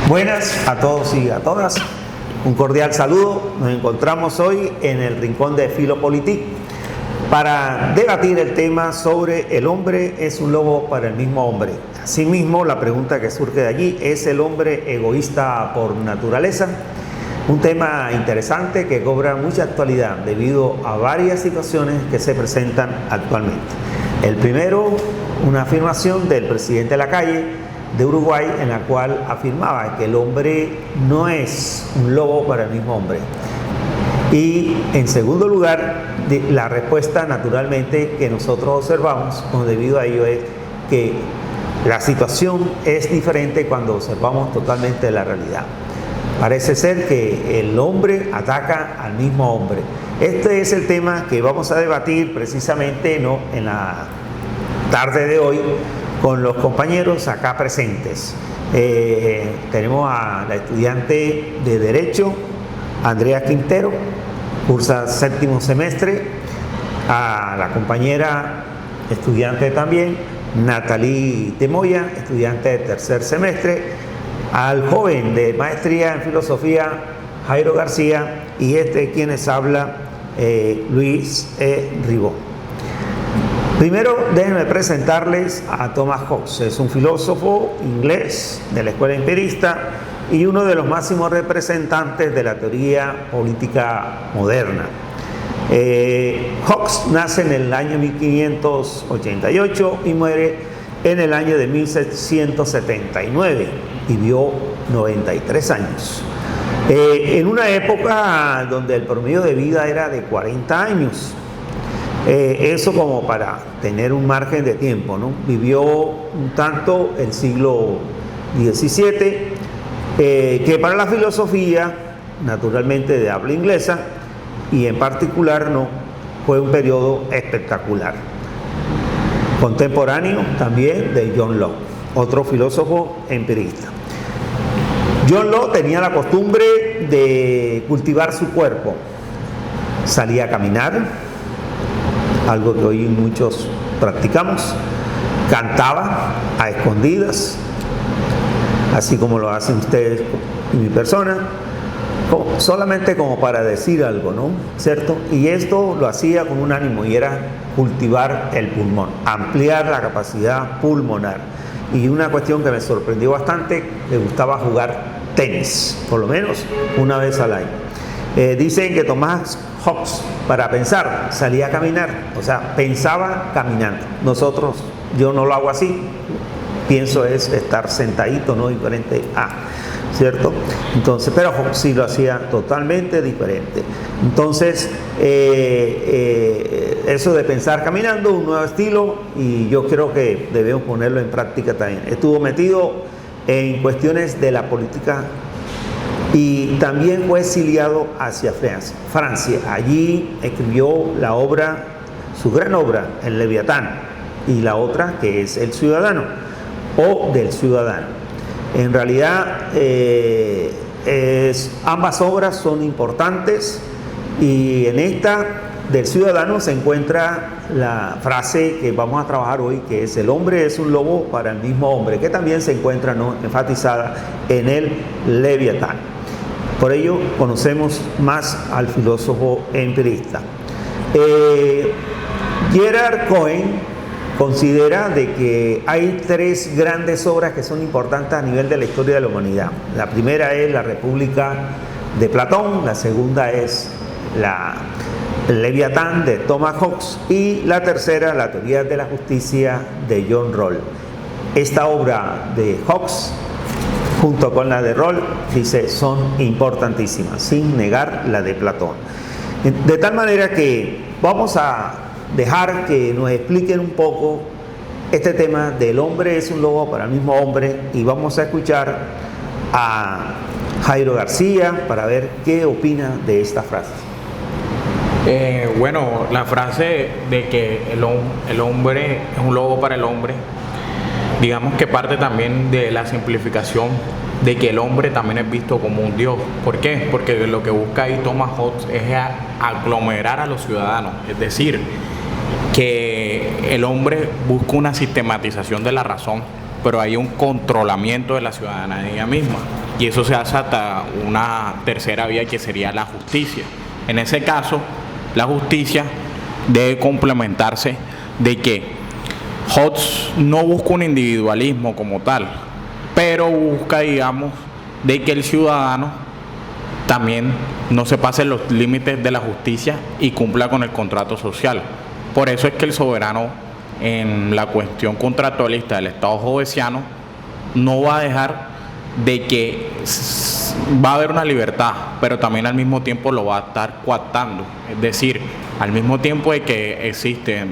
Buenas a todos y a todas. Un cordial saludo. Nos encontramos hoy en el rincón de Filopolitik para debatir el tema sobre el hombre es un lobo para el mismo hombre. Asimismo, la pregunta que surge de allí, ¿es el hombre egoísta por naturaleza? Un tema interesante que cobra mucha actualidad debido a varias situaciones que se presentan actualmente. El primero, una afirmación del presidente Lacalle de Uruguay, en la cual afirmaba que el hombre no es un lobo para el mismo hombre. Y en segundo lugar, la respuesta naturalmente que nosotros observamos, debido a ello es que la situación es diferente cuando observamos totalmente la realidad. Parece ser que el hombre ataca al mismo hombre. Este es el tema que vamos a debatir precisamente en la tarde de hoy con los compañeros acá presentes. Tenemos a la estudiante de Derecho, Andrea Quintero, cursa séptimo semestre, a la compañera estudiante también, Natalie Temoya, estudiante de tercer semestre, al joven de maestría en filosofía, Jairo García, y quienes habla, Luis Ribó. Primero, déjenme presentarles a Thomas Hobbes. Es un filósofo inglés de la escuela empirista y uno de los máximos representantes de la teoría política moderna. Hobbes nace en el año 1588 y muere en el año de 1779. Vivió 93 años. En una época donde el promedio de vida era de 40 años. Eso como para tener un margen de tiempo, ¿no? Vivió un tanto el siglo XVII, que para la filosofía, naturalmente de habla inglesa, y en particular no, fue un periodo espectacular. Contemporáneo también de John Locke, otro filósofo empirista. John Locke tenía la costumbre de cultivar su cuerpo. Salía a caminar, algo que hoy muchos practicamos, cantaba a escondidas, así como lo hacen ustedes y mi persona, solamente como para decir algo, ¿no? ¿Cierto? Y esto lo hacía con un ánimo, y era cultivar el pulmón, ampliar la capacidad pulmonar. Y una cuestión que me sorprendió bastante, le gustaba jugar tenis, por lo menos una vez al año. Dicen que Thomas Hobbes, para pensar, salía a caminar, o sea, pensaba caminando. Yo no lo hago así, pienso es estar sentadito, no diferente a, ¿cierto? Entonces, pero Hobbes sí lo hacía totalmente diferente. Entonces, eso de pensar caminando, un nuevo estilo, y yo creo que debemos ponerlo en práctica también. Estuvo metido en cuestiones de la política y también fue exiliado hacia Francia. Allí escribió su gran obra, El Leviatán, y la otra que es El Ciudadano, o Del Ciudadano. En realidad, ambas obras son importantes, y en esta del Ciudadano se encuentra la frase que vamos a trabajar hoy, que es: el hombre es un lobo para el mismo hombre, que también se encuentra, ¿no?, enfatizada en el Leviatán. Por ello conocemos más al filósofo empirista. Gerard Cohen considera de que hay tres grandes obras que son importantes a nivel de la historia de la humanidad. La primera es La República de Platón, la segunda es El Leviatán de Thomas Hobbes, y la tercera, La Teoría de la Justicia de John Rawls. Esta obra de Hobbes, junto con la de Rawls, dice, son importantísimas, sin negar la de Platón. De tal manera que vamos a dejar que nos expliquen un poco este tema del hombre es un lobo para el mismo hombre, y vamos a escuchar a Jairo García para ver qué opina de esta frase. Bueno, la frase de que el hombre es un lobo para el hombre, digamos que parte también de la simplificación de que el hombre también es visto como un dios. ¿Por qué? Porque lo que busca ahí Thomas Hobbes es aglomerar a los ciudadanos, es decir, que el hombre busca una sistematización de la razón, pero hay un controlamiento de la ciudadanía misma. y eso se hace hasta una tercera vía que sería la justicia. En ese caso, la justicia debe complementarse de que Hobbes no busca un individualismo como tal, pero busca, digamos, de que el ciudadano también no se pase los límites de la justicia y cumpla con el contrato social. Por eso es que el soberano, en la cuestión contractualista del Estado hobbesiano, no va a dejar de que va a haber una libertad, pero también al mismo tiempo lo va a estar coartando. Es decir, al mismo tiempo de que existe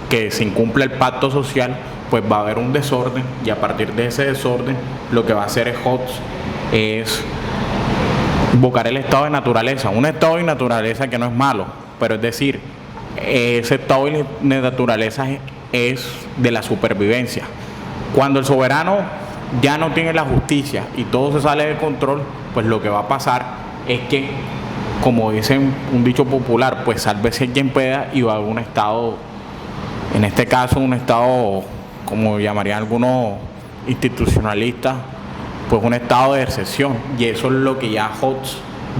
que se incumple el pacto social, pues va a haber un desorden, y a partir de ese desorden lo que va a hacer Hobbes es invocar el estado de naturaleza, un estado de naturaleza que no es malo, pero es decir, ese estado de naturaleza es de la supervivencia. Cuando el soberano ya no tiene la justicia y todo se sale de control, pues lo que va a pasar es que, como dicen un dicho popular, pues sálvese quien pueda, y va a haber un estado, en este caso un estado, como llamarían algunos institucionalistas, pues un estado de excepción, y eso es lo que ya Hobbes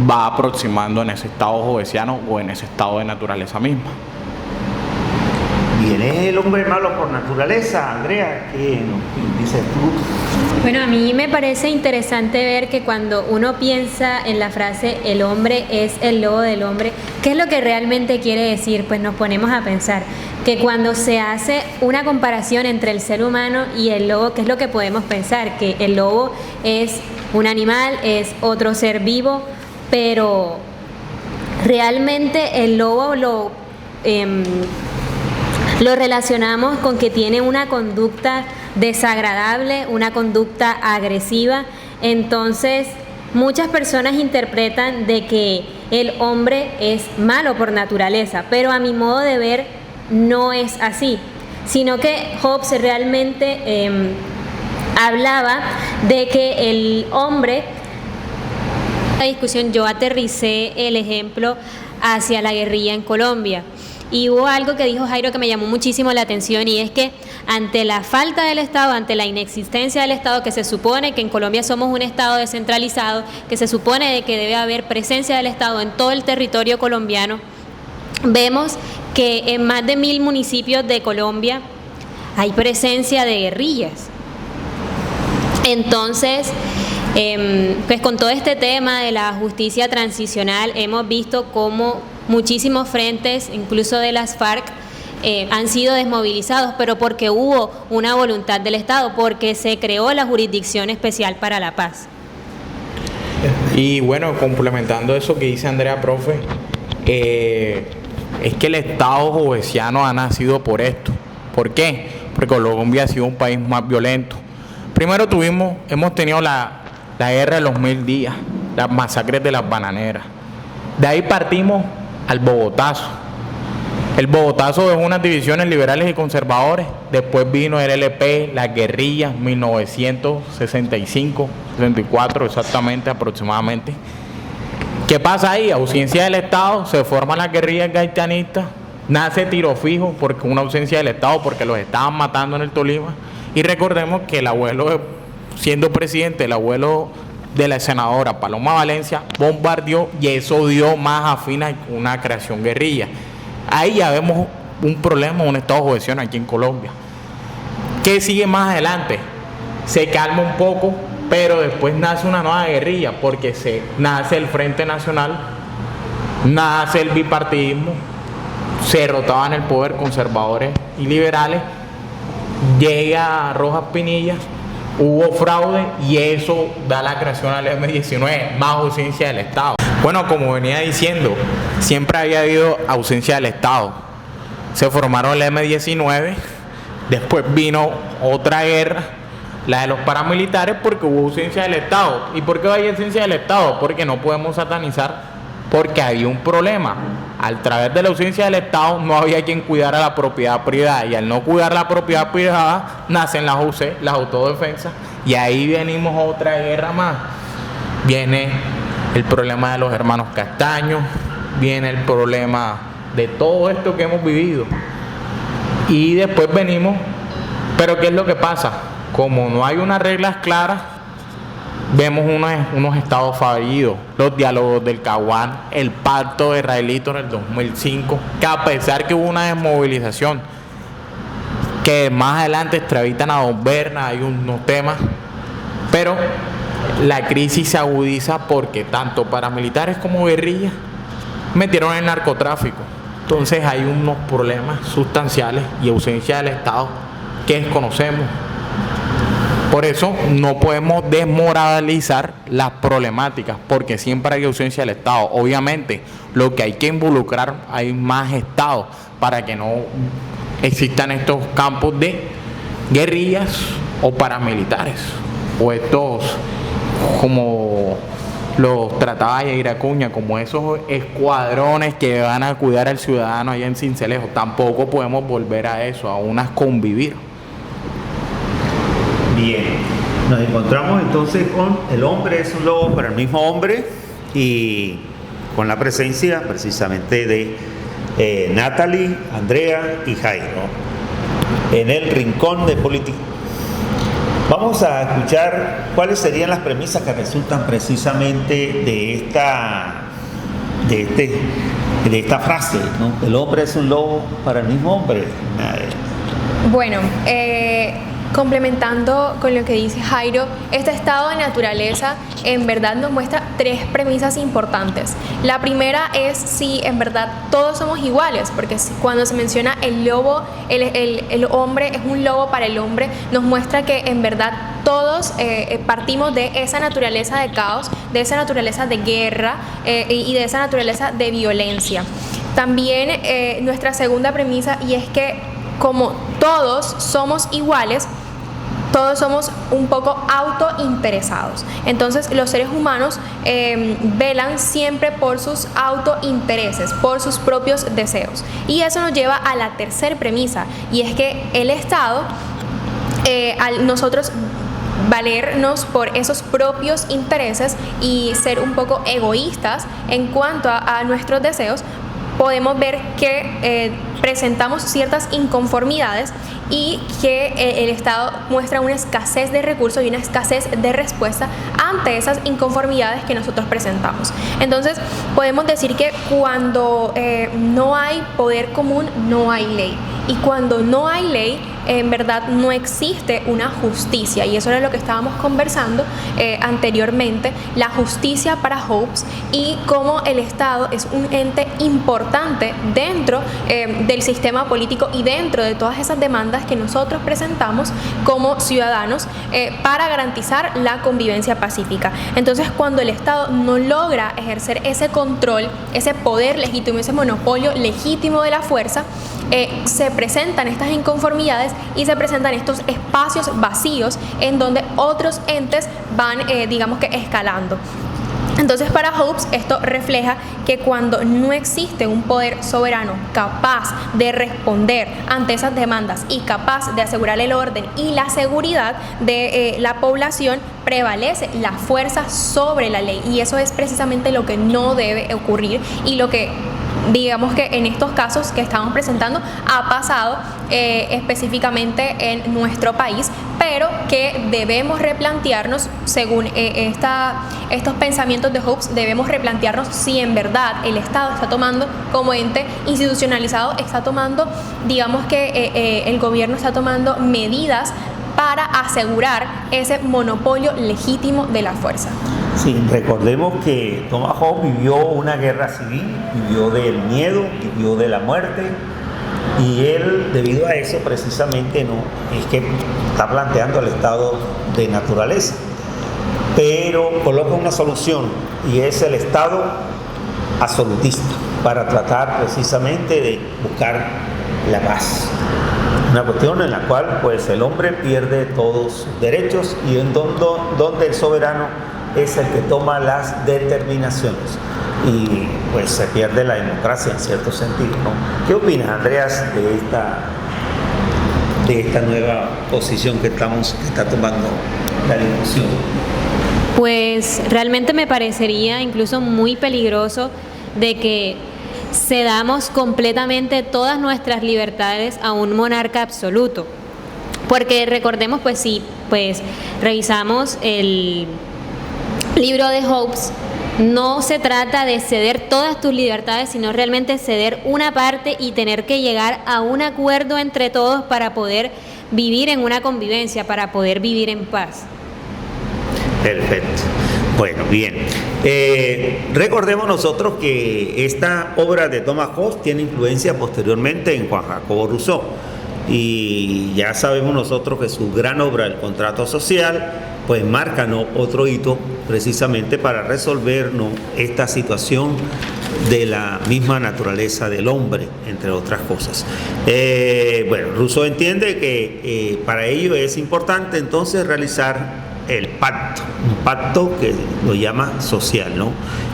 va aproximando en ese estado hobbesiano o en ese estado de naturaleza misma. ¿Viene el hombre malo por naturaleza, Andrea? ¿Qué dices tú? Bueno, a mí me parece interesante ver que cuando uno piensa en la frase "el hombre es el lobo del hombre", ¿qué es lo que realmente quiere decir? Pues nos ponemos a pensar que cuando se hace una comparación entre el ser humano y el lobo, ¿qué es lo que podemos pensar? Que el lobo es un animal, es otro ser vivo, pero realmente el lobo lo relacionamos con que tiene una conducta desagradable, una conducta agresiva. Entonces, muchas personas interpretan de que el hombre es malo por naturaleza, pero a mi modo de ver no es así, sino que Hobbes realmente hablaba de que el hombre, en la discusión yo aterricé el ejemplo hacia la guerrilla en Colombia. Y hubo algo que dijo Jairo que me llamó muchísimo la atención, y es que ante la falta del Estado, ante la inexistencia del Estado, que se supone que en Colombia somos un Estado descentralizado, que se supone de que debe haber presencia del Estado en todo el territorio colombiano, vemos que en más de 1000 municipios de Colombia hay presencia de guerrillas. Entonces, pues con todo este tema de la justicia transicional hemos visto cómo muchísimos frentes, incluso de las FARC, han sido desmovilizados, pero porque hubo una voluntad del Estado, porque se creó la Jurisdicción Especial para la Paz. Y bueno, complementando eso que dice Andrea, profe, es que el Estado hobbesiano ha nacido por esto. ¿Por qué? Porque Colombia ha sido un país más violento. Primero hemos tenido la guerra de los 1000 días, las masacres de las bananeras. De ahí partimos al Bogotazo. El Bogotazo dejó unas divisiones liberales y conservadores. Después vino el LP, las guerrillas, 1965, 64 exactamente, aproximadamente. ¿Qué pasa ahí? Ausencia del Estado, se forman las guerrillas gaitanistas, nace Tiro Fijo, porque una ausencia del Estado, porque los estaban matando en el Tolima. Y recordemos que el abuelo, siendo presidente, el abuelo de la senadora Paloma Valencia, bombardeó, y eso dio más afín a una creación guerrilla. Ahí ya vemos un problema, un estado hobbesiano aquí en Colombia. ¿Qué sigue más adelante? Se calma un poco, pero después nace una nueva guerrilla, porque nace el Frente Nacional, nace el bipartidismo, se rotaban el poder conservadores y liberales, llega Rojas Pinilla, hubo fraude, y eso da la creación al M-19, más ausencia del Estado. Bueno, como venía diciendo, siempre había habido ausencia del Estado. Se formaron el M-19, después vino otra guerra, la de los paramilitares, porque hubo ausencia del Estado. ¿Y por qué hay ausencia del Estado? Porque no podemos satanizar, porque había un problema. Al través de la ausencia del Estado no había quien cuidara la propiedad privada, y al no cuidar la propiedad privada nacen las UC, las autodefensas, y ahí venimos a otra guerra más. Viene el problema de los hermanos Castaño, viene el problema de todo esto que hemos vivido, y después venimos, pero ¿qué es lo que pasa? Como no hay unas reglas claras, vemos unos estados fallidos, los diálogos del Caguán, el pacto israelito en el 2005, que a pesar que hubo una desmovilización, que más adelante extraditan a Don Berna, hay unos temas, pero la crisis se agudiza porque tanto paramilitares como guerrillas metieron el narcotráfico. Entonces hay unos problemas sustanciales y ausencia del Estado que desconocemos. Por eso no podemos desmoralizar las problemáticas, porque siempre hay ausencia del Estado. Obviamente, lo que hay que involucrar, hay más Estado para que no existan estos campos de guerrillas o paramilitares, o estos, como los trataba Yair Acuña, como esos escuadrones que van a cuidar al ciudadano allá en Sincelejo. Tampoco podemos volver a eso, a unas convivir. Bien, nos encontramos entonces con El hombre es un lobo para el mismo hombre, y con la presencia precisamente de Natalie, Andrea y Jairo en el Rincón de Política. Vamos a escuchar cuáles serían las premisas que resultan precisamente de esta frase, ¿no? El hombre es un lobo para el mismo hombre. Bueno, complementando con lo que dice Jairo, este estado de naturaleza en verdad nos muestra tres premisas importantes. La primera es si en verdad todos somos iguales, porque cuando se menciona el lobo, el hombre es un lobo para el hombre, nos muestra que en verdad todos partimos de esa naturaleza de caos, de esa naturaleza de guerra y de esa naturaleza de violencia. También nuestra segunda premisa, y es que como todos somos iguales, todos somos un poco autointeresados. Entonces los seres humanos velan siempre por sus autointereses, por sus propios deseos. Y eso nos lleva a la tercera premisa, y es que el Estado, al nosotros valernos por esos propios intereses y ser un poco egoístas en cuanto a nuestros deseos, podemos ver que presentamos ciertas inconformidades y que el Estado muestra una escasez de recursos y una escasez de respuesta ante esas inconformidades que nosotros presentamos. Entonces, podemos decir que cuando no hay poder común, no hay ley. Y cuando no hay ley, en verdad no existe una justicia, y eso era lo que estábamos conversando anteriormente, la justicia para Hobbes, y cómo el Estado es un ente importante dentro del sistema político y dentro de todas esas demandas que nosotros presentamos como ciudadanos para garantizar la convivencia pacífica. Entonces, cuando el Estado no logra ejercer ese control, ese poder legítimo, ese monopolio legítimo de la fuerza, se presentan estas inconformidades y se presentan estos espacios vacíos en donde otros entes van, digamos que escalando. Entonces, para Hobbes esto refleja que cuando no existe un poder soberano capaz de responder ante esas demandas y capaz de asegurar el orden y la seguridad de la población, prevalece la fuerza sobre la ley, y eso es precisamente lo que no debe ocurrir y lo que, digamos que en estos casos que estamos presentando ha pasado específicamente en nuestro país, pero que debemos replantearnos, según estos pensamientos de Hobbes, debemos replantearnos si en verdad el Estado está tomando, como ente institucionalizado, está tomando, digamos que el gobierno está tomando medidas para asegurar ese monopolio legítimo de la fuerza. Sí, recordemos que Thomas Hobbes vivió una guerra civil, vivió del miedo, vivió de la muerte, y él, debido a eso precisamente, no es que está planteando el estado de naturaleza, pero coloca una solución, y es el estado absolutista, para tratar precisamente de buscar la paz. Una cuestión en la cual pues el hombre pierde todos sus derechos, y en donde el soberano es el que toma las determinaciones, y pues se pierde la democracia en cierto sentido, ¿no? ¿Qué opinas, Andreas, de esta nueva posición que está tomando la discusión? Pues realmente me parecería incluso muy peligroso de que cedamos completamente todas nuestras libertades a un monarca absoluto, porque recordemos, pues si pues revisamos libro de Hobbes, no se trata de ceder todas tus libertades, sino realmente ceder una parte y tener que llegar a un acuerdo entre todos para poder vivir en una convivencia, para poder vivir en paz. Perfecto. Bueno, bien. Recordemos nosotros que esta obra de Thomas Hobbes tiene influencia posteriormente en Juan Jacobo Rousseau. Y ya sabemos nosotros que su gran obra, El contrato social, pues marca, ¿no?, otro hito precisamente para resolver, ¿no?, esta situación de la misma naturaleza del hombre, entre otras cosas. Bueno, Rousseau entiende que para ello es importante entonces realizar el pacto, un pacto que lo llama social, ¿no?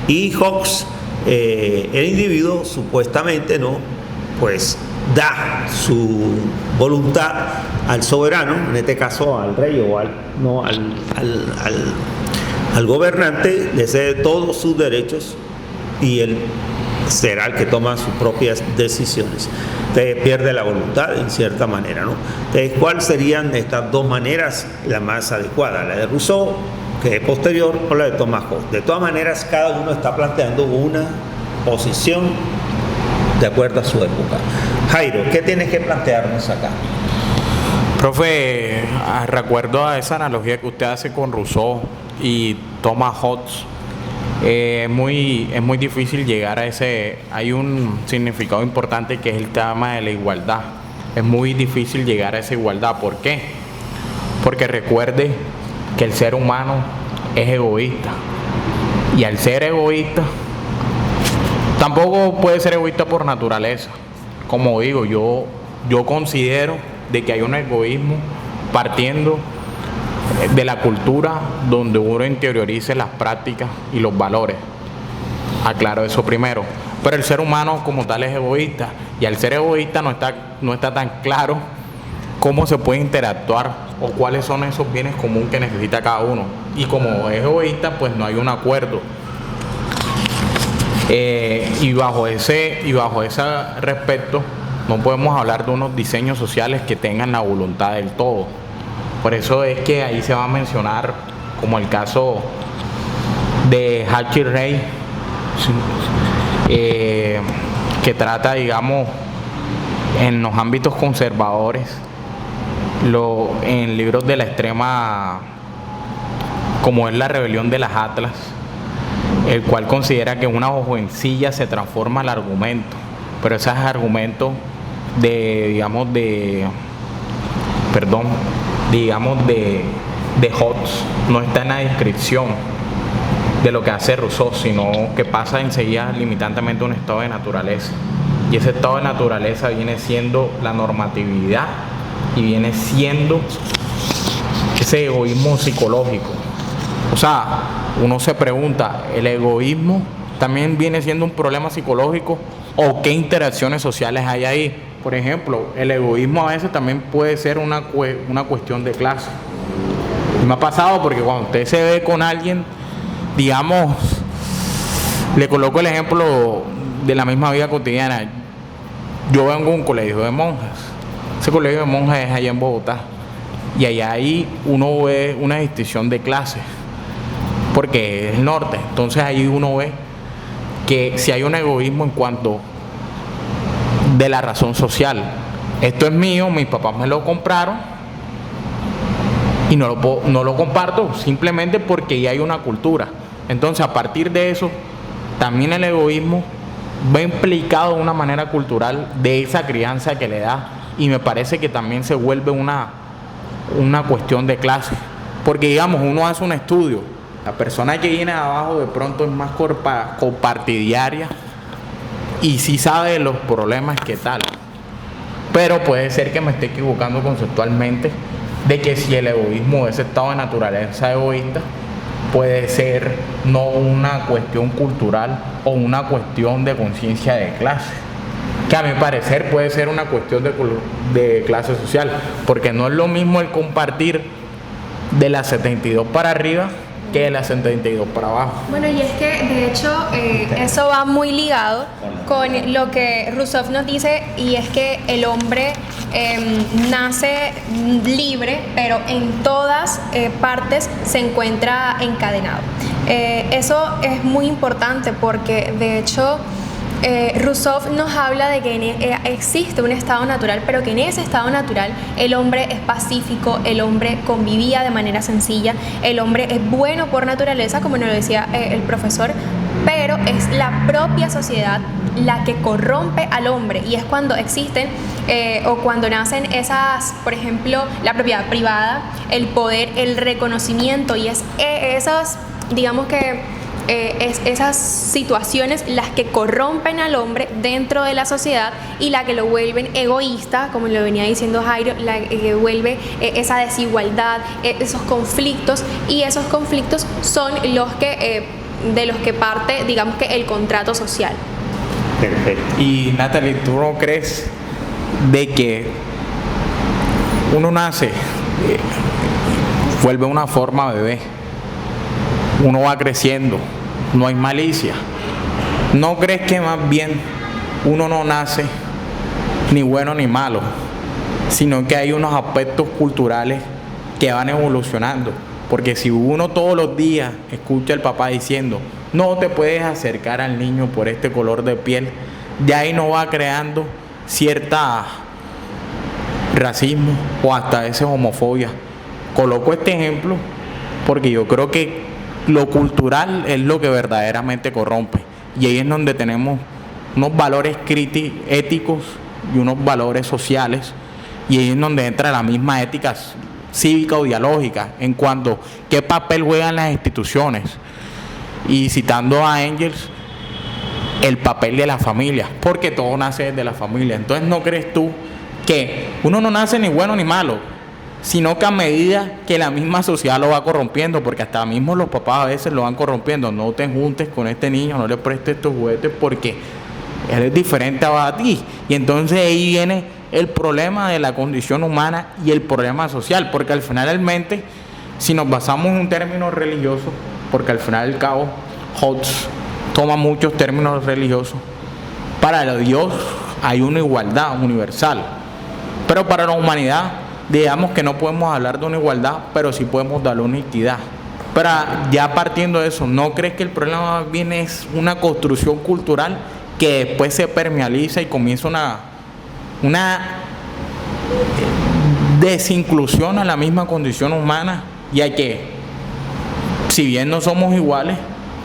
Y Hobbes, el individuo supuestamente, ¿no?, pues da su voluntad al soberano, en este caso al rey o al gobernante, le cede todos sus derechos y él será el que toma sus propias decisiones. Entonces pierde la voluntad en cierta manera, ¿no? Entonces, ¿cuáles serían estas dos maneras la más adecuada? La de Rousseau, que es posterior, o la de Thomas Hobbes. De todas maneras, cada uno está planteando una posición de acuerdo a su época. Jairo, ¿qué tienes que plantearnos acá? Profe, recuerdo a esa analogía que usted hace con Rousseau y Thomas Hobbes. Es muy difícil llegar a ese. Hay un significado importante que es el tema de la igualdad. Es muy difícil llegar a esa igualdad. ¿Por qué? Porque recuerde que el ser humano es egoísta. Y al ser egoísta, tampoco puede ser egoísta por naturaleza. Como digo, yo considero de que hay un egoísmo partiendo de la cultura donde uno interiorice las prácticas y los valores. Aclaro eso primero. Pero el ser humano como tal es egoísta, y al ser egoísta no está tan claro cómo se puede interactuar o cuáles son esos bienes comunes que necesita cada uno. Y como es egoísta, pues no hay un acuerdo. Y bajo ese respecto no podemos hablar de unos diseños sociales que tengan la voluntad del todo. Por eso es que ahí se va a mencionar como el caso de Hachi Rey, que trata, digamos, en los ámbitos conservadores, en libros de la extrema, como es La rebelión de las Atlas, el cual considera que una jovencilla se transforma al argumento, pero ese argumento de Hobbes no está en la descripción de lo que hace Rousseau, sino que pasa enseguida limitantemente a un estado de naturaleza, y ese estado de naturaleza viene siendo la normatividad y viene siendo ese egoísmo psicológico. O sea, uno se pregunta, ¿el egoísmo también viene siendo un problema psicológico o qué interacciones sociales hay ahí? Por ejemplo, el egoísmo a veces también puede ser una cuestión de clase. Y me ha pasado porque cuando usted se ve con alguien, digamos, le coloco el ejemplo de la misma vida cotidiana. Yo vengo a un colegio de monjas. Ese colegio de monjas es allá en Bogotá. Y allá ahí uno ve una distinción de clases, porque es el norte. Entonces ahí uno ve que si hay un egoísmo en cuanto de la razón social. Esto es mío, mis papás me lo compraron y no lo comparto simplemente porque ya hay una cultura. Entonces, a partir de eso, también el egoísmo va implicado de una manera cultural de esa crianza que le da, y me parece que también se vuelve una cuestión de clase. Porque, digamos, uno hace un estudio, la persona que viene de abajo de pronto es más compartidiaria y sí sabe de los problemas que tal. Pero puede ser que me esté equivocando conceptualmente de que si el egoísmo, ese estado de naturaleza egoísta, puede ser no una cuestión cultural o una cuestión de conciencia de clase, que a mi parecer puede ser una cuestión de clase social, porque no es lo mismo el compartir de las 72 para arriba que de las 72 para abajo. Bueno, y es que de hecho eso va muy ligado con lo que Rousseau nos dice, y es que el hombre nace libre, pero en todas partes se encuentra encadenado. Eso es muy importante porque de hecho Rousseau nos habla de que existe un estado natural, pero que en ese estado natural el hombre es pacífico, el hombre convivía de manera sencilla, el hombre es bueno por naturaleza, como nos lo decía el profesor, pero es la propia sociedad la que corrompe al hombre, y es cuando existen o cuando nacen esas, por ejemplo, la propiedad privada, el poder, el reconocimiento, y es esas, digamos que esas situaciones las que corrompen al hombre dentro de la sociedad y la que lo vuelven egoísta, como lo venía diciendo Jairo, la que vuelve esa desigualdad, esos conflictos, y esos conflictos son los que de los que parte, digamos que el contrato social. Perfecto. Y Natalie, ¿tú no crees de que uno nace, vuelve una forma bebé, uno va creciendo, no hay malicia? ¿No crees que más bien uno no nace ni bueno ni malo, sino que hay unos aspectos culturales que van evolucionando? Porque si uno todos los días escucha al papá diciendo no te puedes acercar al niño por este color de piel, de ahí no va creando cierta racismo o hasta esa homofobia. Coloco este ejemplo porque yo creo que lo cultural es lo que verdaderamente corrompe, y ahí es donde tenemos unos valores éticos y unos valores sociales, y ahí es donde entra la misma ética cívica o dialógica en cuanto a qué papel juegan las instituciones, y citando a Engels, el papel de la familia, porque todo nace desde la familia. Entonces, ¿no crees tú que uno no nace ni bueno ni malo, sino que a medida que la misma sociedad lo va corrompiendo, porque hasta mismo los papás a veces lo van corrompiendo? No te juntes con este niño, no le prestes estos juguetes porque él es diferente a ti. Y entonces ahí viene el problema de la condición humana y el problema social, porque al finalmente, si nos basamos en un término religioso, porque al final del cabo Hobbes toma muchos términos religiosos, para Dios hay una igualdad universal, pero para la humanidad digamos que no podemos hablar de una igualdad, pero sí podemos darle una equidad. Pero ya partiendo de eso, ¿no crees que el problema más bien es una construcción cultural que después se permealiza y comienza una desinclusión a la misma condición humana, ya que si bien no somos iguales,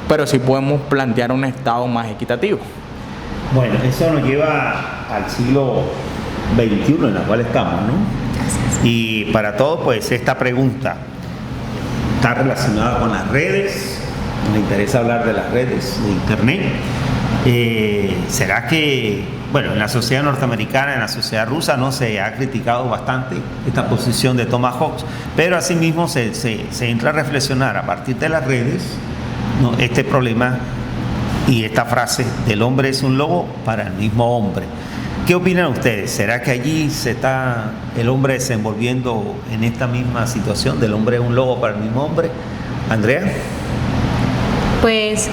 pero sí podemos plantear un estado más equitativo? Bueno, eso nos lleva al siglo XXI en el cual estamos, ¿no? Y para todo, pues esta pregunta está relacionada con las redes. Nos interesa hablar de las redes de internet. ¿Será que, bueno, en la sociedad norteamericana, en la sociedad rusa, no se ha criticado bastante esta posición de Thomas Hobbes, pero asimismo se entra a reflexionar a partir de las redes, ¿no?, este problema y esta frase del hombre es un lobo para el mismo hombre? ¿Qué opinan ustedes? ¿Será que allí se está el hombre desenvolviendo en esta misma situación del hombre es un lobo para el mismo hombre? Andrea. Pues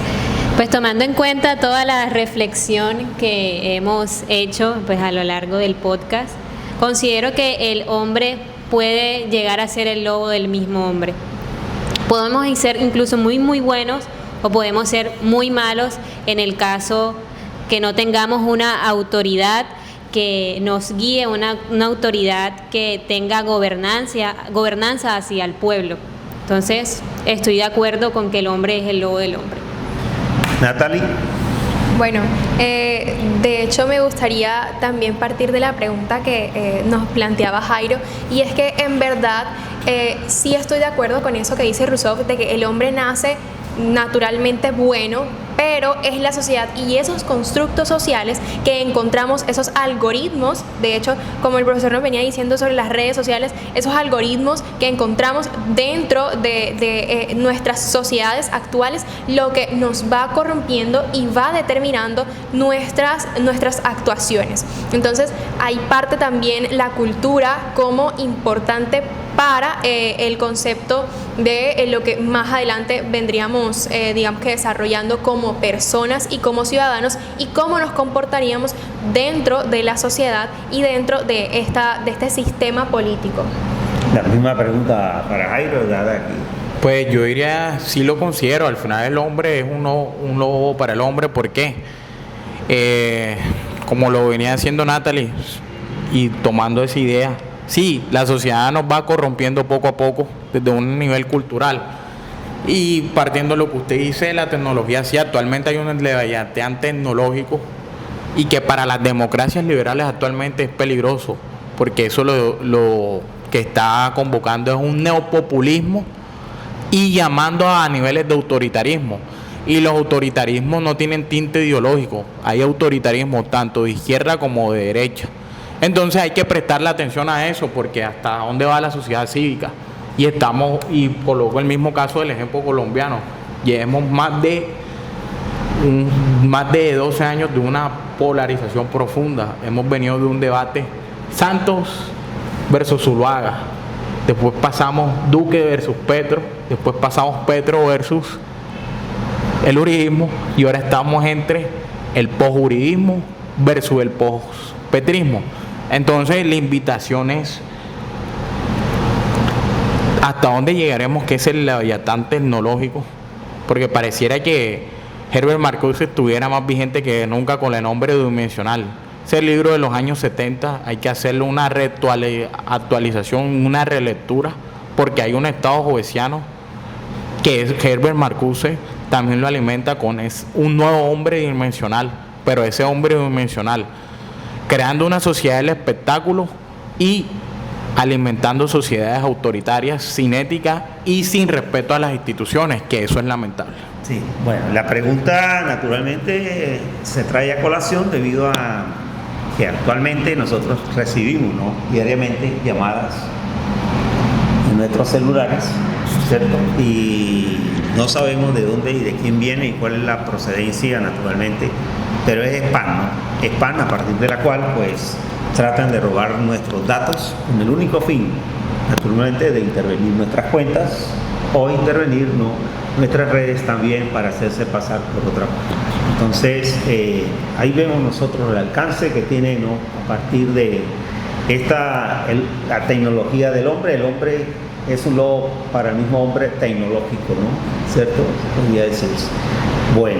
tomando en cuenta toda la reflexión que hemos hecho pues a lo largo del podcast, considero que el hombre puede llegar a ser el lobo del mismo hombre. Podemos ser incluso muy muy buenos o podemos ser muy malos en el caso que no tengamos una autoridad que nos guíe, una autoridad que tenga gobernanza hacia el pueblo. Entonces, estoy de acuerdo con que el hombre es el lobo del hombre. Natalie. Bueno, de hecho me gustaría también partir de la pregunta que nos planteaba Jairo, y es que en verdad sí estoy de acuerdo con eso que dice Rousseau, de que el hombre nace naturalmente bueno, pero es la sociedad y esos constructos sociales que encontramos, esos algoritmos, de hecho, como el profesor nos venía diciendo sobre las redes sociales, esos algoritmos que encontramos dentro de nuestras sociedades actuales, lo que nos va corrompiendo y va determinando nuestras actuaciones. Entonces, hay parte también la cultura como importante para el concepto de lo que más adelante vendríamos, digamos que desarrollando como personas y como ciudadanos, y cómo nos comportaríamos dentro de la sociedad y dentro de este sistema político. La misma pregunta para Jairo, dada aquí Pues yo diría, sí lo considero, al final el hombre es un lobo para el hombre. ¿Por qué? Como lo venía haciendo Natalie y tomando esa idea, sí, la sociedad nos va corrompiendo poco a poco desde un nivel cultural y partiendo de lo que usted dice de la tecnología, sí, actualmente hay un levantamiento tecnológico y que para las democracias liberales actualmente es peligroso porque eso lo que está convocando es un neopopulismo y llamando a niveles de autoritarismo. Y los autoritarismos no tienen tinte ideológico, hay autoritarismo tanto de izquierda como de derecha. Entonces hay que prestarle atención a eso porque hasta dónde va la sociedad cívica. Y coloco el mismo caso del ejemplo colombiano, llevamos más de 12 años de una polarización profunda, hemos venido de un debate Santos versus Zuluaga, después pasamos Duque versus Petro, después pasamos Petro versus el uribismo y ahora estamos entre el posjuridismo versus el pospetrismo. Entonces la invitación es hasta dónde llegaremos, que es el leviatán tecnológico, porque pareciera que Herbert Marcuse estuviera más vigente que nunca con el nombre dimensional. Ese libro de los años 70 hay que hacerle una actualización, una relectura, porque hay un estado jovesiano que es Herbert Marcuse también lo alimenta con un nuevo hombre dimensional, pero ese hombre dimensional creando una sociedad del espectáculo y alimentando sociedades autoritarias sin ética y sin respeto a las instituciones, que eso es lamentable. Sí, bueno, la pregunta naturalmente se trae a colación debido a que actualmente nosotros recibimos, ¿no?, diariamente llamadas en nuestros celulares, ¿cierto? Y no sabemos de dónde y de quién viene y cuál es la procedencia naturalmente, pero es spam, ¿no? Spam a partir de la cual pues tratan de robar nuestros datos con el único fin, naturalmente, de intervenir nuestras cuentas o intervenir, ¿no?, nuestras redes también para hacerse pasar por otra cosa. Entonces, ahí vemos nosotros el alcance que tiene, ¿no?, a partir de la tecnología del hombre. El hombre es un lobo para el mismo hombre tecnológico, ¿no? ¿Cierto? Podría decirse. Bueno,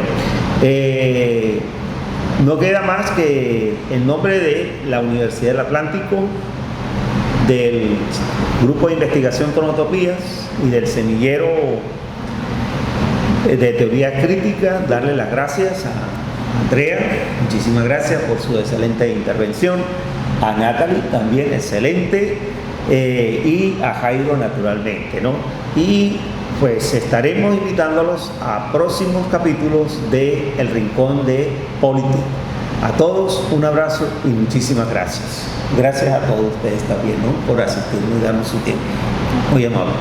no queda más que el nombre de la Universidad del Atlántico, del Grupo de Investigación Cronotopías y del Semillero de Teoría Crítica, darle las gracias a Andrea, muchísimas gracias por su excelente intervención, a Natalie también excelente, y a Jairo naturalmente, ¿no? Y pues estaremos invitándolos a próximos capítulos de El Rincón de Política. A todos un abrazo y muchísimas gracias. Gracias a todos ustedes también, ¿no?, por asistirnos y darnos su tiempo. Muy amable.